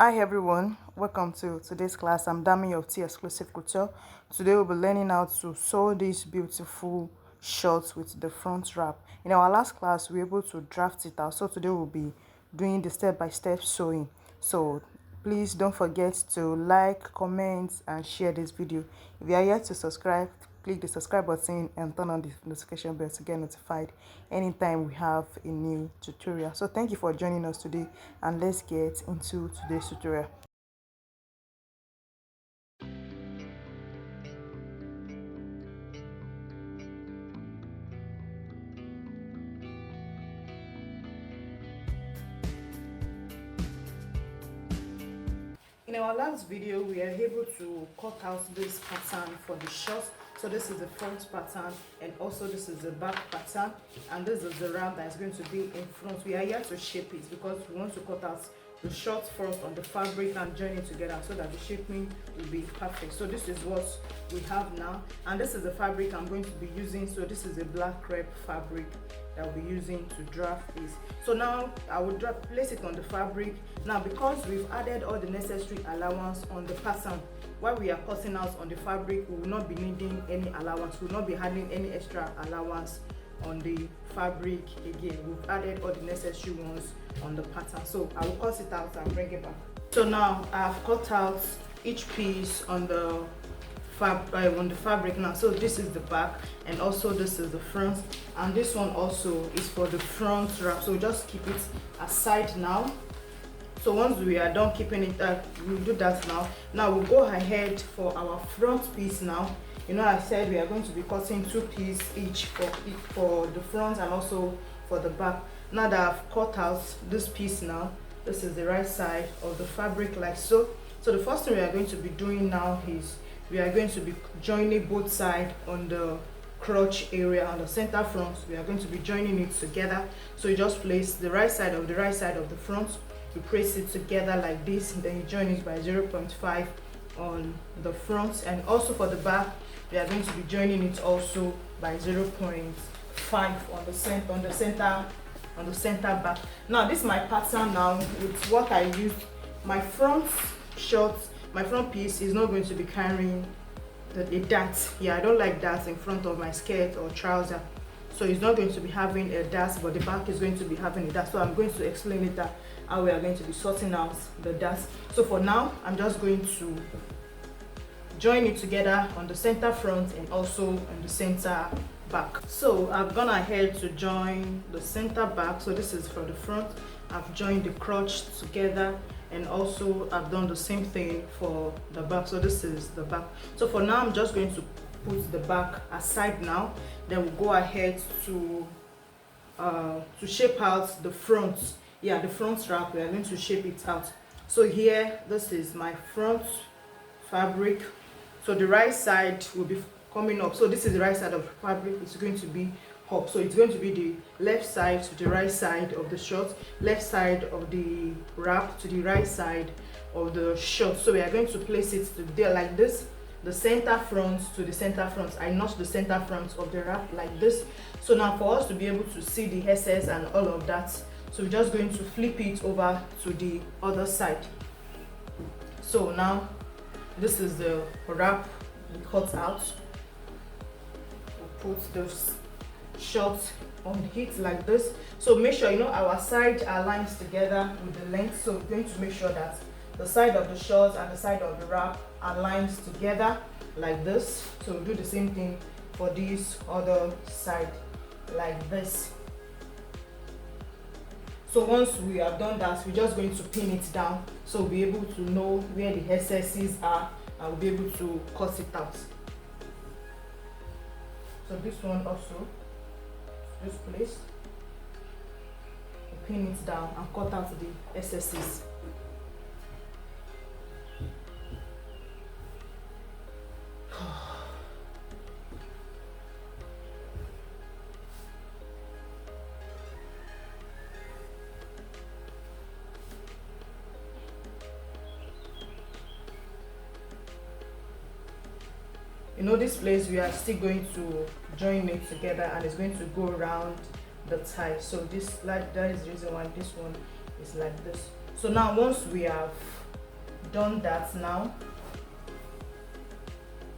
Hi everyone, welcome to today's class. I'm Dami of 𝐓𝐻𝐇. Today we'll be learning how to sew these beautiful shorts with the front wrap. In our last class we were able to draft it out, so today we'll be doing the step-by-step sewing. So please don't forget to like, comment and share this video. If you are yet to subscribe, click the subscribe button and turn on the notification bell to get notified anytime we have a new tutorial. So thank you for joining us today, and let's get into today's tutorial. In our last video, we are able to cut out this pattern for the shorts. So this is the front pattern, and also this is the back pattern, and this is the round that is going to be in front. We are here to shape it because we want to cut out the shorts first on the fabric and join it together so that the shaping will be perfect. So this is what we have now, and this is the fabric I'm going to be using. So this is a black crepe fabric that we'll be using to draft this. So now I will place it on the fabric. Now because we've added all the necessary allowance on the pattern, while we are cutting out on the fabric, we will not be needing any allowance. We will not be adding any extra allowance on the fabric again. We've added all the necessary ones on the pattern. So I will cut it out and bring it back. So now I've cut out each piece on the fabric now. So this is the back, and also this is the front, and this one also is for the front wrap. So just keep it aside now. So once we are done keeping it, we'll do that now. Now we'll go ahead for our front piece now. You know, I said we are going to be cutting 2 pieces each for the front and also for the back. Now that I've cut out this piece now, this is the right side of the fabric like so. So the first thing we are going to be doing now is we are going to be joining both sides on the crotch area on the center front. We are going to be joining it together. So you just place the right side of the front, you press it together like this, and then you join it by 0.5 on the front, and also for the back we are going to be joining it also by 0.5 on the center back. Now this is my pattern now with what I used. My front piece is not going to be carrying a dart. Yeah, I don't like darts in front of my skirt or trouser, so it's not going to be having a dart, but the back is going to be having a dart. So I'm going to explain it how we are going to be sorting out the darts. So for now I'm just going to join it together on the center front and also on the center back. So I've gone ahead to join the center back. So this is for the front. I've joined the crotch together, and also I've done the same thing for the back. So this is the back. So for now I'm just going to put the back aside now. Then we'll go ahead to shape out the front. Yeah, the front wrap, we are going to shape it out. So here, this is my front fabric. So the right side will be coming up. So this is the right side of the fabric. It's going to be up. So it's going to be the left side to the right side of the short, left side of the wrap to the right side of the short. So we are going to place it there like this, the center front to the center front. I notch the center front of the wrap like this. So now for us to be able to see the SS and all of that, so we're just going to flip it over to the other side. So now this is the wrap we cut out. We'll put those shorts on it like this. So make sure, you know, our side aligns together with the length. So we're going to make sure that the side of the shorts and the side of the wrap aligns together like this. So we'll do the same thing for this other side like this. So once we have done that, we're just going to pin it down, so we'll be able to know where the SSs are and we'll be able to cut it out. So this one also, this place, we'll pin it down and cut out the SSs. You know, this place we are still going to join it together, and it's going to go around the tie. So this, like, that is the reason why this one is like this. So now once we have done that now,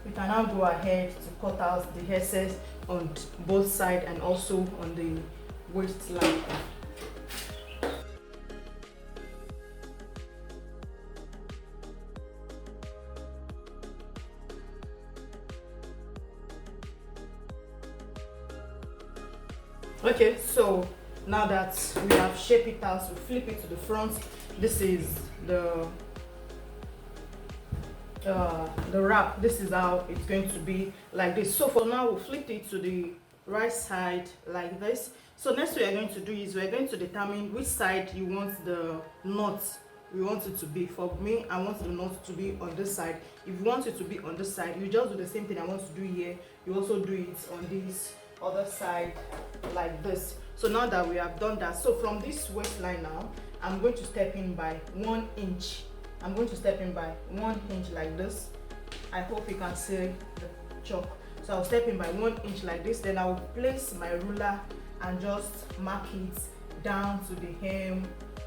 we can now go ahead to cut out the excess on both sides and also on the waistline. Okay, so now that we have shaped it out, we flip it to the front. This is the wrap. This is how it's going to be, like this. So for now, we'll flip it to the right side like this. So next, what we are going to do is we're going to determine which side you want the knot, we want it to be. For me, I want the knot to be on this side. If you want it to be on this side, you just do the same thing I want to do here. You also do it on this other side like this. So now that we have done that, so from this waistline now, I'm going to step in by 1 inch. I'm going to step in by 1 inch like this. I hope you can see the chalk. So I'll step in by 1 inch like this. Then I'll place my ruler and just mark it down to the hem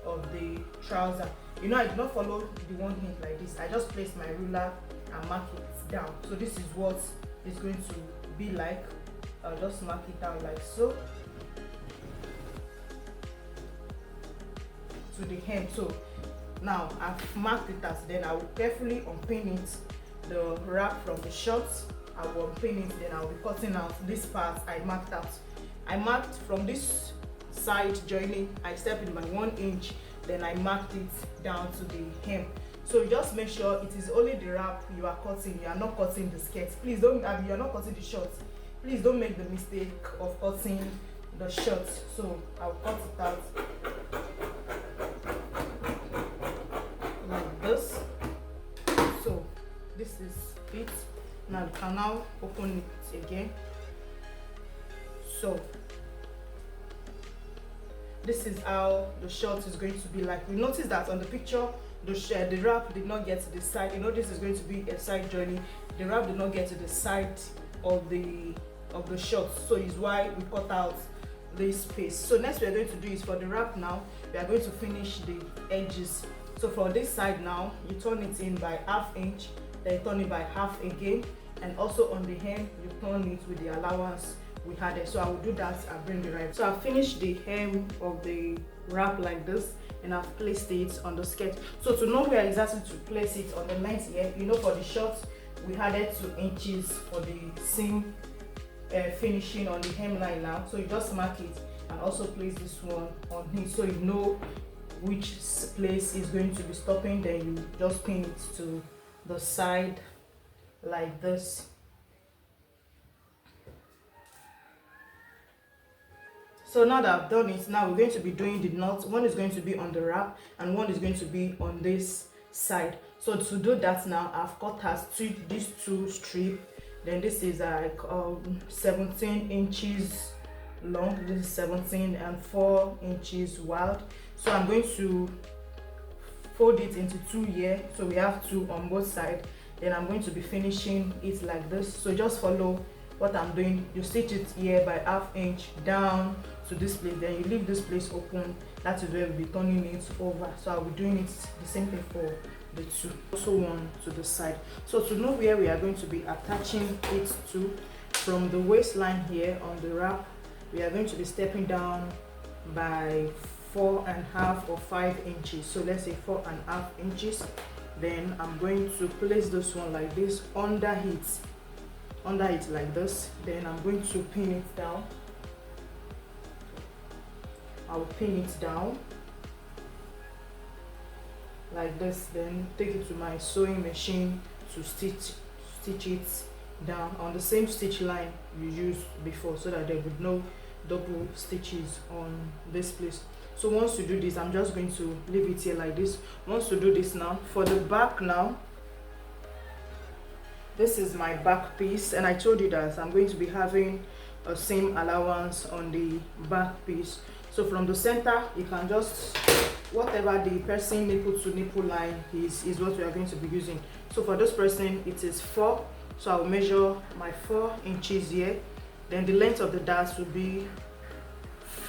of the trouser. You know, I do not follow the 1 inch like this. I just place my ruler and mark it down. So this is what it's going to be like. I'll just mark it down like so to the hem. So now I've marked it as, then I will carefully unpin it, the wrap from the shorts. I will unpin it, then I will be cutting out this part I marked out. I marked from this side joining, I stepped in by 1 inch, then I marked it down to the hem. So you just make sure it is only the wrap you are cutting. You are not cutting the skirt. Please don't, you are not cutting the shorts. Please don't make the mistake of cutting the shorts. So I'll cut it out like this. So this is it. Now you can now open it again. So this is how the short is going to be like. We notice that on the picture, the wrap did not get to the side. You know, this is going to be a side joining. The wrap did not get to the side of the shorts, so is why we cut out this space. So next we are going to do is for the wrap now, we are going to finish the edges. So for this side now, you turn it in by 1/2 inch, then you turn it by 1/2 again, and also on the hem you turn it with the allowance we had it. So I will do that and bring it right. So I've finished the hem of the wrap like this, and I've placed it on the skirt. So to know where exactly to place it on the length here, you know, for the shorts we added 2 inches for the seam finishing on the hemline now. So you just mark it and also place this one on it, so you know which place is going to be stopping. Then you just pin it to the side like this. So now that I've done it, now we're going to be doing the knots. One is going to be on the wrap and one is going to be on this side. So to do that now, I've cut as these two strips. Then this is like 17 inches long. This is 17 and 4 inches wide. So I'm going to fold it into 2 here. So we have 2 on both sides. Then I'm going to be finishing it like this. So just follow what I'm doing. You stitch it here by 1/2 inch down to this place. Then you leave this place open. That is where we'll be turning it over. So I'll be doing it the same thing for the 2. Also one to the side. So to know where we are going to be attaching it to, from the waistline here on the wrap, we are going to be stepping down by 4.5 or 5 inches. So let's say 4.5 inches. Then I'm going to place this one like this under it like this. Then I'm going to pin it down. I'll pin it down like this. Then take it to my sewing machine to stitch it down on the same stitch line you used before, so that there would no double stitches on this place. So once you do this, I'm just going to leave it here like this. Once you do this now, for the back now, this is my back piece, and I told you that I'm going to be having a seam allowance on the back piece. So from the center, you can just, whatever the person nipple to nipple line is what we are going to be using. So for this person, it is 4. So I'll measure my 4 inches here. Then the length of the dart will be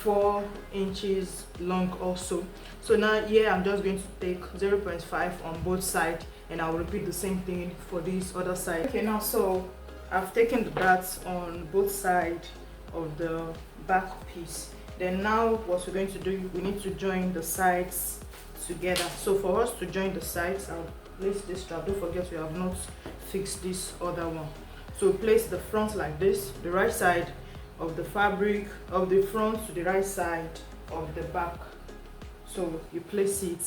4 inches long also. So now here I'm just going to take 0.5 on both sides, and I'll repeat the same thing for this other side. Okay, now so I've taken the darts on both sides of the back piece. Then now what we're going to do, we need to join the sides together. So for us to join the sides, I'll place this strap. Don't forget we have not fixed this other one. So place the front like this, the right side of the fabric of the front to the right side of the back. So you place it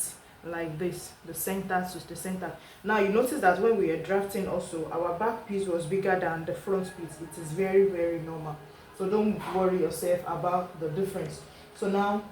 like this, the center to the center. Now you notice that when we are drafting also, our back piece was bigger than the front piece. It is very, very normal. So don't worry yourself about the difference. So now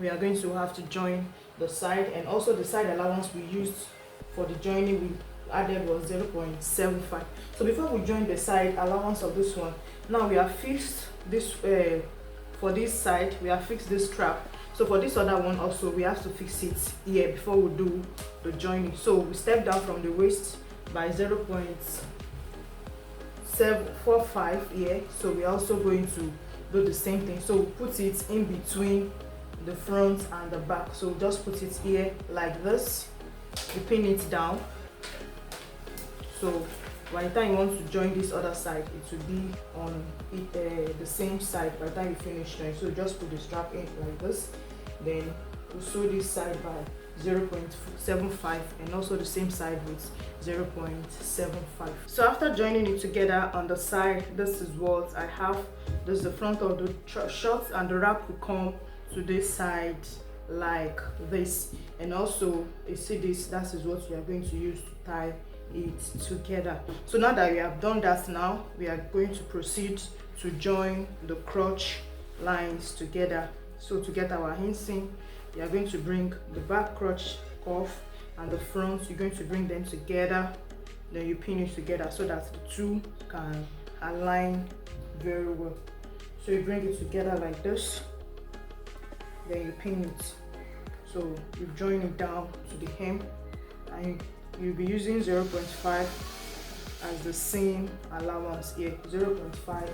we are going to have to join the side, and also the side allowance we used for the joining we added was 0.75. So before we join the side allowance of this one, now we have fixed this for this side, we have fixed this strap. So for this other one also, we have to fix it here before we do the joining. So we step down from the waist by 0.745 here. So we're also going to do the same thing. So we put it in between the front and the back. So just put it here like this. You pin it down. So by the time you want to join this other side, it will be on the same side by the time you finish joining. So just put the strap in like this. Then we'll sew this side by 0.75 and also the same side with 0.75. So after joining it together on the side, this is what I have. This is the front of the short, and the wrap will come to this side like this. And also you see this, that is what we are going to use to tie it together. So now that we have done that, now we are going to proceed to join the crotch lines together. So to get our inseam, you are going to bring the back crotch off and the front, you're going to bring them together. Then you pin it together so that the two can align very well. So you bring it together like this, then you pin it. So you join it down to the hem, and you'll be using 0.5 as the seam allowance here. 0.5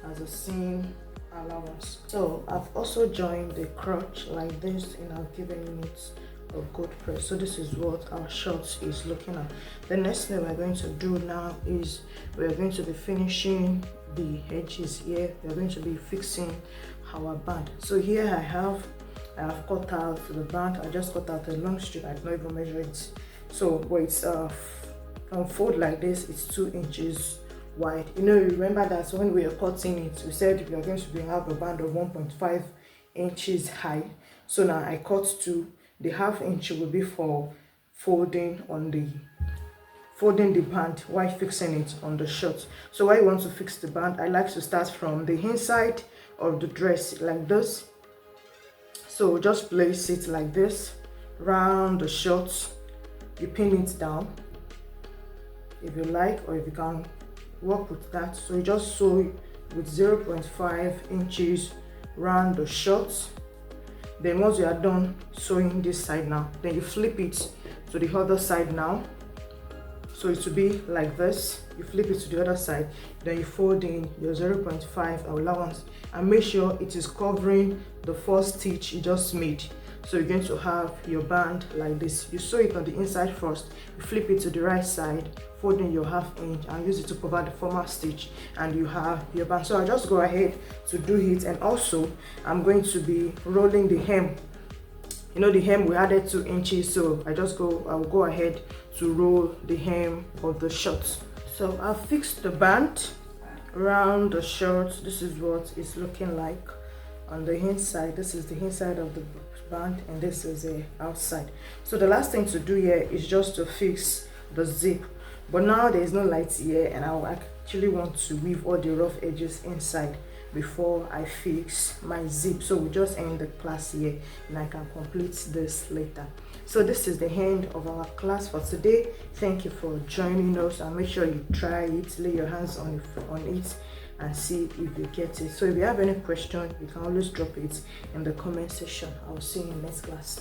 as a seam allowance. So I've also joined the crotch like this, and I've given it a good press. So this is what our short is looking at. The next thing we're going to do now is we're going to be finishing the edges here. We're going to be fixing our band. So here I have cut out the band. I just cut out a long strip. I don't even measure it. So but it's fold like this, it's 2 inches wide. You know, remember that when we are cutting it, we said we are going to bring out a band of 1.5 inches high. So now I cut 2. The ½ inch will be for folding the band while fixing it on the shirt. So while you want to fix the band, I like to start from the inside of the dress like this. So just place it like this round the shirt. You pin it down if you like, or if you can work with that. So you just sew it with 0.5 inches round the shirt. Then once you are done sewing this side now, then you flip it to the other side now. So it will be like this. You flip it to the other side, then you fold in your 0.5 allowance and make sure it is covering the first stitch you just made. So you're going to have your band like this. You sew it on the inside first, you flip it to the right side, fold in your ½ inch and use it to cover the former stitch, and you have your band. So I'll just go ahead to do it. And also I'm going to be rolling the hem. You know, the hem we added 2 inches, so I'll go ahead to roll the hem of the shirt. So I've fixed the band around the shirt. This is what it's looking like on the inside. This is the inside of the band and this is the outside. So the last thing to do here is just to fix the zip. But now there is no light here, and I actually want to weave all the rough edges inside before I fix my zip. So we just end the class here and I can complete this later. So this is the end of our class for today. Thank you for joining us, and make sure you try it, lay your hands on it and see if you get it. So if you have any question, you can always drop it in the comment section. I will see you in the next class.